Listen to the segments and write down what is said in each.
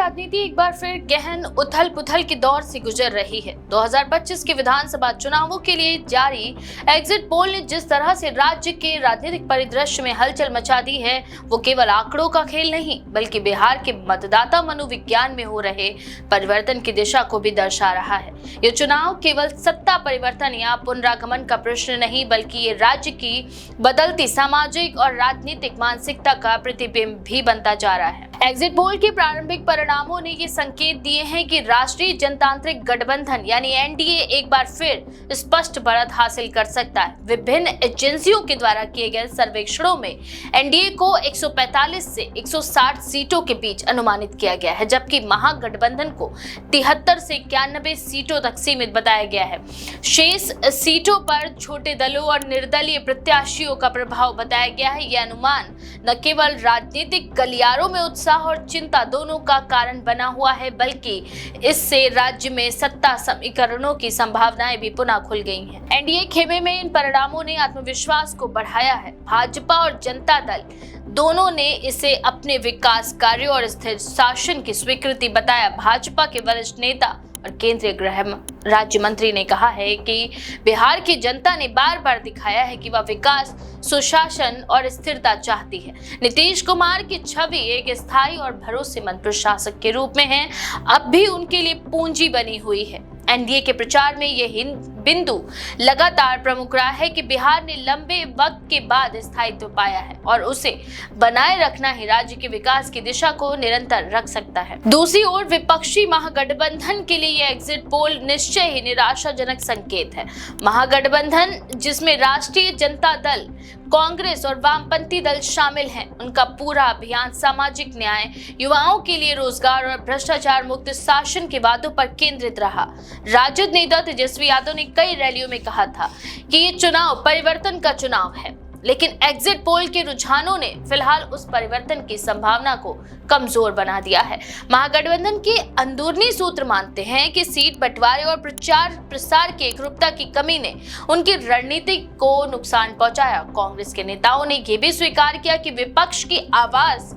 राजनीति एक बार फिर गहन उथल पुथल के दौर से गुजर रही है। 2025 के विधानसभा चुनावों के लिए जारी एग्जिट पोल ने जिस तरह से राज्य के राजनीतिक परिदृश्य में हलचल मचा दी है, वो केवल आंकड़ों का खेल नहीं बल्कि बिहार के मतदाता मनोविज्ञान में हो रहे परिवर्तन की दिशा को भी दर्शा रहा है। ये चुनाव केवल सत्ता परिवर्तन या पुनरागमन का प्रश्न नहीं बल्कि ये राज्य की बदलती सामाजिक और राजनीतिक मानसिकता का प्रतिबिंब भी बनता जा रहा है। एग्जिट पोल के प्रारंभिक परिणामों ने ये संकेत दिए हैं कि राष्ट्रीय जनतांत्रिक गठबंधन यानी एनडीए एक बार फिर स्पष्ट बढ़त हासिल कर सकता है। विभिन्न एजेंसियों के द्वारा किए गए सर्वेक्षणों में एनडीए को 145 से 160 सीटों के बीच अनुमानित किया गया है, जबकि महागठबंधन को 73 से 91 सीटों तक सीमित बताया गया है। शेष सीटों पर छोटे दलों और निर्दलीय प्रत्याशियों का प्रभाव बताया गया है। यह अनुमान न केवल राजनीतिक गलियारों में उत्साह और चिंता दोनों का कारण बना हुआ है, बल्कि इससे राज्य में सत्ता समीकरणों की संभावनाएं भी पुनः खुल गई हैं। एनडीए खेमे में इन परिणामों ने आत्मविश्वास को बढ़ाया है। भाजपा और जनता दल दोनों ने इसे अपने विकास कार्यों और स्थिर शासन की स्वीकृति बताया। भाजपा के वरिष्ठ नेता और केंद्रीय गृह राज्य मंत्री ने कहा है कि बिहार की जनता ने बार बार दिखाया है कि वह विकास, सुशासन और स्थिरता चाहती है। नीतीश कुमार की छवि एक स्थायी और भरोसेमंद प्रशासक के रूप में है, अब भी उनके लिए पूंजी बनी हुई है। एनडीए के प्रचार में यह बिंदु लगातार प्रमुख रहा है कि बिहार ने लंबे वक्त के बाद स्थायित्व पाया है और उसे बनाए रखना ही राज्य के विकास की दिशा को निरंतर रख सकता है। दूसरी ओर विपक्षी महागठबंधन के लिए यह एग्जिट पोल निश्चय ही निराशाजनक संकेत है। महागठबंधन जिसमें राष्ट्रीय जनता दल, कांग्रेस और वामपंथी दल शामिल हैं, उनका पूरा अभियान सामाजिक न्याय, युवाओं के लिए रोजगार और भ्रष्टाचार मुक्त शासन के वादों पर केंद्रित रहा। राजद नेता तेजस्वी यादव ने कई रैलियों में कहा था कि ये चुनाव परिवर्तन का चुनाव है, लेकिन एग्जिट पोल के रुझानों ने फिलहाल उस परिवर्तन की संभावना को कमजोर बना दिया है। महागठबंधन के अंदरूनी सूत्र मानते हैं कि सीट बंटवारे और प्रचार प्रसार की एकरूपता की कमी ने उनकी रणनीति को नुकसान पहुंचाया। कांग्रेस के नेताओं ने यह भी स्वीकार किया कि विपक्ष की आवाज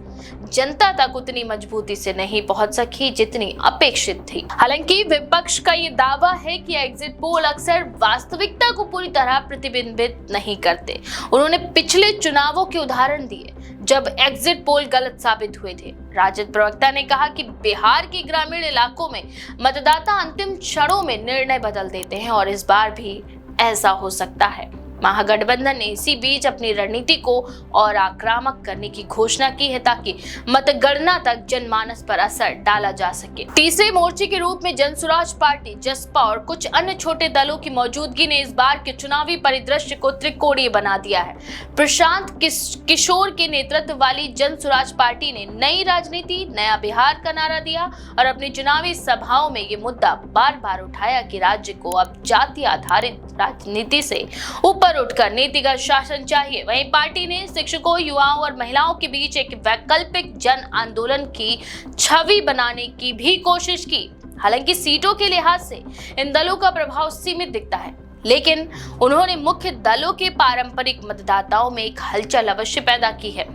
जनता तक उतनी मजबूती से नहीं पहुंच सकी जितनी अपेक्षित थी। हालांकि विपक्ष का ये दावा है कि एग्जिट पोल अक्सर वास्तविकता को पूरी तरह प्रतिबिंबित नहीं करते। उन्होंने पिछले चुनावों के उदाहरण दिए जब एग्जिट पोल गलत साबित हुए थे। राजद प्रवक्ता ने कहा कि बिहार के ग्रामीण इलाकों में मतदाता अंतिम क्षणों में निर्णय बदल देते हैं और इस बार भी ऐसा हो सकता है। महागठबंधन ने इसी बीच अपनी रणनीति को और आक्रामक करने की घोषणा की है ताकि मतगणना तक जनमानस पर असर डाला जा सके। तीसरे मोर्चे के रूप में जनसुराज पार्टी, जसपा और कुछ अन्य छोटे दलों की मौजूदगी ने इस बार के चुनावी परिदृश्य को त्रिकोणीय बना दिया है। प्रशांत किशोर के नेतृत्व वाली जनसुराज पार्टी ने नई राजनीति, नया बिहार का नारा दिया और अपनी चुनावी सभाओं में ये मुद्दा बार बार उठाया कि राज्य को अब जाति आधारित राजनीति से ऊपर उठकर नीतिगत शासन चाहिए। वहीं पार्टी ने शिक्षकों, युवाओं और महिलाओं के बीच एक वैकल्पिक जन आंदोलन की छवि बनाने की भी कोशिश की। हालांकि सीटों के लिहाज से इन दलों का प्रभाव सीमित दिखता है, लेकिन उन्होंने मुख्य दलों के पारंपरिक मतदाताओं में एक हलचल अवश्य पैदा की है।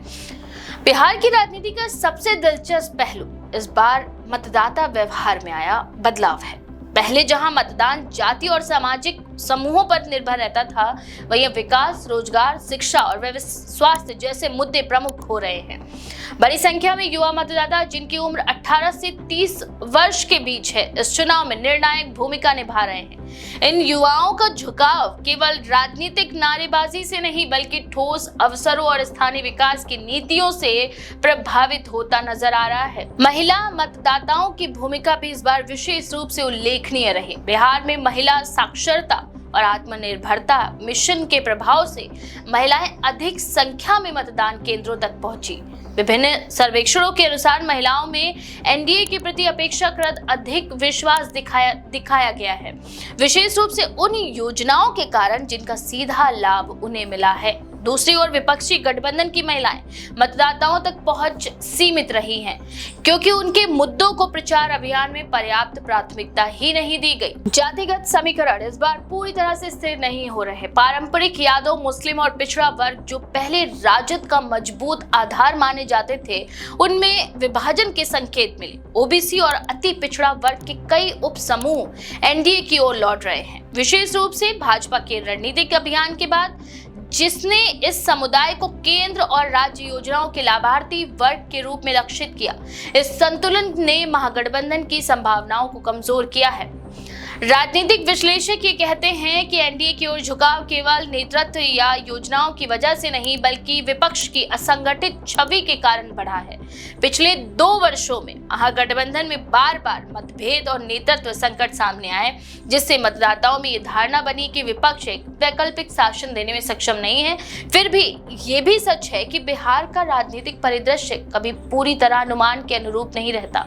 बिहार की राजनीति का सबसे दिलचस्प पहलू इस बार मतदाता व्यवहार में आया बदलाव है। पहले जहां मतदान जाति और सामाजिक समूहों पर निर्भर रहता था, वहीं विकास, रोजगार, शिक्षा और स्वास्थ्य जैसे मुद्दे प्रमुख हो रहे हैं। बड़ी संख्या में युवा मतदाता जिनकी उम्र 18 से 30 वर्ष के बीच है, इस चुनाव में निर्णायक भूमिका निभा रहे हैं। इन युवाओं का झुकाव केवल राजनीतिक नारेबाजी से नहीं बल्कि ठोस अवसरों और स्थानीय विकास की नीतियों से प्रभावित होता नजर आ रहा है। महिला मतदाताओं की भूमिका भी इस बार विशेष रूप से उल्लेखनीय रही। बिहार में महिला साक्षरता और आत्मनिर्भरता मिशन के प्रभाव से महिलाएं अधिक संख्या में मतदान केंद्रों तक पहुंची। विभिन्न सर्वेक्षणों के अनुसार महिलाओं में एनडीए के प्रति अपेक्षाकृत अधिक विश्वास दिखाया गया है, विशेष रूप से उन योजनाओं के कारण जिनका सीधा लाभ उन्हें मिला है। दूसरी ओर विपक्षी गठबंधन की महिलाएं मतदाताओं तक पहुंच सीमित रही हैं, क्योंकि उनके मुद्दों को प्रचार अभियान में पर्याप्त प्राथमिकता ही नहीं दी गई। जातिगत समीकरण इस बार पूरी तरह से स्थिर नहीं हो रहे। पारंपरिक यादव, मुस्लिम और पिछड़ा वर्ग जो पहले राजद का मजबूत आधार माने जाते थे, उनमें विभाजन के संकेत मिले। ओबीसी और अति पिछड़ा वर्ग के कई उप समूह एनडीए की ओर लौट रहे हैं, विशेष रूप से भाजपा के रणनीतिक अभियान के बाद, जिसने इस समुदाय को केंद्र और राज्य योजनाओं के लाभार्थी वर्ग के रूप में लक्षित किया। इस संतुलन ने महागठबंधन की संभावनाओं को कमजोर किया है। राजनीतिक विश्लेषक ये कहते हैं कि एनडीए की ओर झुकाव केवल नेतृत्व या योजनाओं की वजह से नहीं, बल्कि विपक्ष की असंगठित छवि के कारण बढ़ा है। पिछले 2 वर्षों में महागठबंधन में बार-बार मतभेद और नेतृत्व संकट सामने आए, जिससे मतदाताओं में ये धारणा बनी कि विपक्ष एक वैकल्पिक शासन देने में सक्षम नहीं है। फिर भी ये भी सच है कि बिहार का राजनीतिक परिदृश्य कभी पूरी तरह अनुमान के अनुरूप नहीं रहता।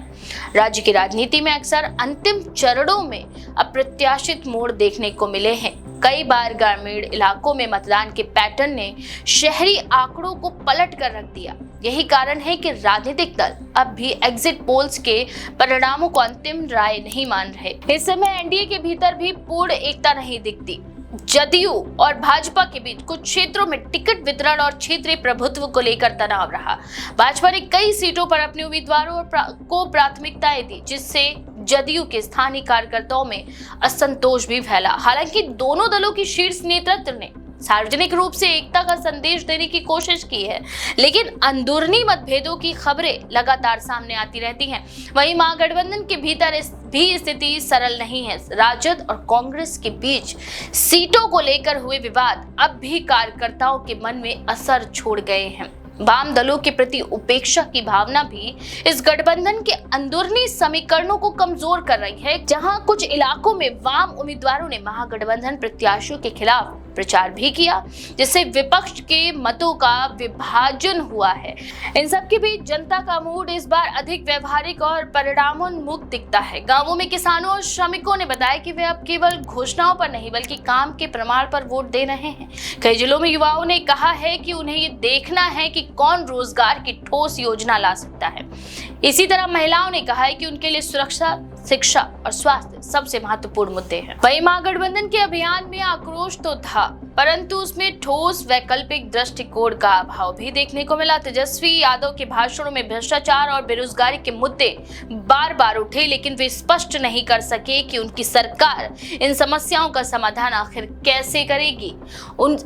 राज्य की राजनीति में अक्सर अंतिम चरणों में अप्रत्याशित मोड़ देखने को मिले हैं। कई बार ग्रामीण इलाकों में मतदान के पैटर्न ने शहरी आंकड़ों को पलट कर रख दिया। यही कारण है कि राजनीतिक दल अब भी एग्जिट पोल्स के परिणामों को अंतिम राय नहीं मान रहे। इस समय एनडीए के भीतर भी पूर्ण एकता नहीं दिखती। जदयू और भाजपा के बीच कुछ क्षेत्रों में टिकट वितरण और क्षेत्रीय प्रभुत्व को लेकर तनाव रहा। भाजपा ने कई सीटों पर अपने उम्मीदवारों को प्राथमिकताएं दी, जिससे जदयू के स्थानीय कार्यकर्ताओं में असंतोष भी फैला। हालांकि दोनों दलों की शीर्ष नेतृत्व ने सार्वजनिक रूप से एकता का संदेश देने की कोशिश की है, लेकिन अंदरूनी मतभेदों की खबरें लगातार सामने आती रहती हैं। वहीं महागठबंधन के भीतर भी स्थिति सरल नहीं है। राजद और कांग्रेस के बीच सीटों को लेकर हुए विवाद अब भी कार्यकर्ताओं के मन में असर छोड़ गए हैं। वाम दलों के प्रति उपेक्षा की भावना भी इस गठबंधन के अंदरूनी समीकरणों को कमजोर कर रही है। जहां कुछ इलाकों में वाम उम्मीदवारों ने महागठबंधन प्रत्याशियों के खिलाफ प्रचार भी किया, जिससे विपक्ष के मतों का विभाजन हुआ है। इन सब के बीच जनता का मूड इस बार अधिक व्यवहारिक और परिणामोन्मुख दिखता है। गांवों में किसानों और श्रमिकों ने बताया कि वे अब केवल घोषणाओं पर नहीं, बल्कि काम के प्रमाण पर वोट दे रहे हैं। कई जिलों में युवाओं ने कहा है कि उन्हें ये देखना है कि कौन रोजगार की ठोस योजना ला सकता है। इसी तरह महिलाओं ने कहा है कि उनके लिए सुरक्षा, शिक्षा और स्वास्थ्य सबसे महत्वपूर्ण मुद्दे हैं। वहीं महागठबंधन के अभियान में आक्रोश तो था, परंतु उसमें ठोस वैकल्पिक दृष्टिकोण का अभाव भी देखने को मिला। तेजस्वी यादव के भाषणों में भ्रष्टाचार और बेरोजगारी के मुद्दे बार बार उठे, लेकिन वे स्पष्ट नहीं कर सके कि उनकी सरकार इन समस्याओं का समाधान आखिर कैसे करेगी।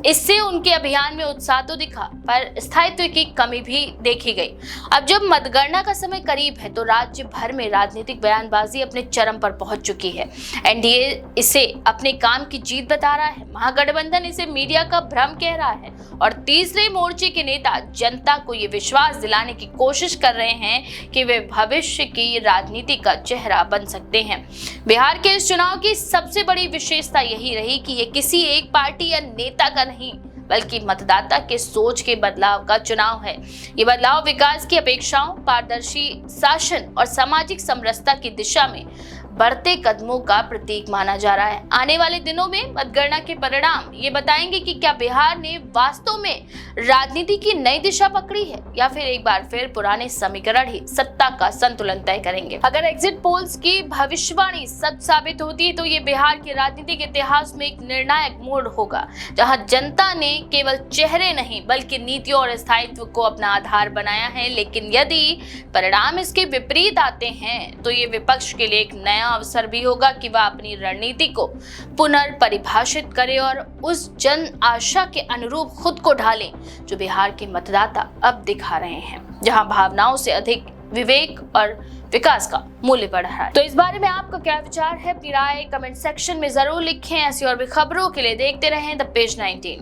इससे उनके अभियान में उत्साह तो दिखा, पर स्थायित्व की कमी भी देखी गई। अब जब मतगणना का समय करीब है, तो राज्य भर में राजनीतिक बयानबाजी अपने चरम पर पहुंच चुकी है। एनडीए इसे अपने काम की जीत बता रहा है, महागठबंधन इसे मीडिया का भ्रम कह रहा है, और तीसरे मोर्चे के नेता जनता को ये विश्वास दिलाने की कोशिश कर रहे हैं कि वे भविष्य की राजनीति का चेहरा बन सकते हैं। बिहार के इस चुनाव की सबसे बड़ी विशेषता यही रही कि ये किसी एक पार्टी या नेता का नहीं, बल्कि मतदाता के सोच के बदलाव का चुनाव है। ये बदलाव विकास की अपेक्षाओं, पारदर्शी शासन और सामाजिक समरसता की दिशा में बढ़ते कदमों का प्रतीक माना जा रहा है। आने वाले दिनों में मतगणना के परिणाम ये बताएंगे कि क्या बिहार ने वास्तव में राजनीति की नई दिशा पकड़ी है, या फिर एक बार फिर पुराने समीकरण ही सत्ता का संतुलन तय करेंगे। अगर एग्जिट पोल्स की भविष्यवाणी सच साबित होती है, तो ये बिहार के राजनीतिक इतिहास में एक निर्णायक मोड़ होगा, जहां जनता ने केवल चेहरे नहीं, बल्कि नीतियों और स्थायित्व को अपना आधार बनाया है। लेकिन यदि परिणाम इसके विपरीत आते हैं, तो ये विपक्ष के लिए एक नया अवसर भी होगा कि वह अपनी रणनीति को पुनर्परिभाषित करे और उस जन आशा के अनुरूप खुद को ढालें जो बिहार के मतदाता अब दिखा रहे हैं, जहां भावनाओं से अधिक विवेक और विकास का मूल्य बढ़ रहा है। तो इस बारे में आपका क्या विचार है? अपनी राय कमेंट सेक्शन में जरूर लिखें। ऐसी और भी खबरों के लिए देखते रहें द पेज 19।